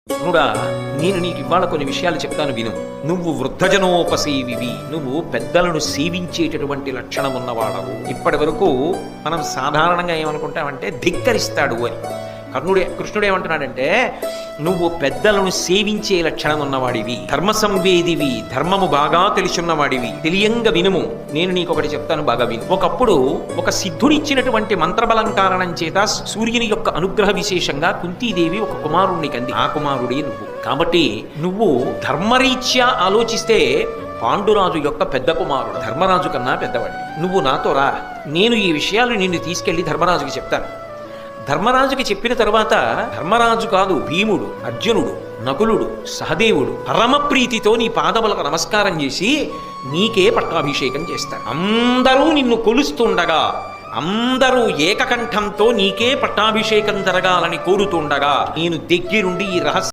కృష్ణుడా, నేను నీకు ఇవాళ కొన్ని విషయాలు చెప్తాను విను. నువ్వు వృద్ధజనోపసేవివి, నువ్వు పెద్దలను సేవించేటటువంటి లక్షణం ఉన్నవాడవు. ఇప్పటి వరకు మనం సాధారణంగా ఏమనుకుంటామంటే ధిక్కరిస్తాడు అని. కృష్ణుడు ఏమంటున్నాడంటే, నువ్వు పెద్దలను సేవించే లక్షణం ఉన్నవాడివి, ధర్మ సంవేదివి, ధర్మము బాగా తెలుసున్నవాడివి. తెలియంగా వినుము, నేను నీకు ఒకటి చెప్తాను, బాగా విను. ఒకప్పుడు ఒక సిద్ధుడిచ్చినటువంటి మంత్రబలం కారణం చేత సూర్యుని యొక్క అనుగ్రహ విశేషంగా కుంతీదేవి ఒక కుమారుణ్ణి కంది. ఆ కుమారుడే నువ్వు. కాబట్టి నువ్వు ధర్మరీత్యా ఆలోచిస్తే పాండురాజు యొక్క పెద్ద కుమారుడు, ధర్మరాజు కన్నా పెద్దవాడి. నువ్వు నాతో రా, నేను ఈ విషయాలు నిన్ను తీసుకెళ్లి ధర్మరాజుకి చెప్తాను. ధర్మరాజుకి చెప్పిన తర్వాత ధర్మరాజు కాదు, భీముడు, అర్జునుడు, నకులుడు, సహదేవుడు పరమప్రీతితో నీ పాదములకు నమస్కారం చేసి నీకే పట్టాభిషేకం చేస్తారు. అందరూ నిన్ను కొలుస్తుండగా, అందరూ ఏకకంఠంతో నీకే పట్టాభిషేకం జరగాలని కోరుతుండగా, నేను దగ్గరుండి ఈ రహస్య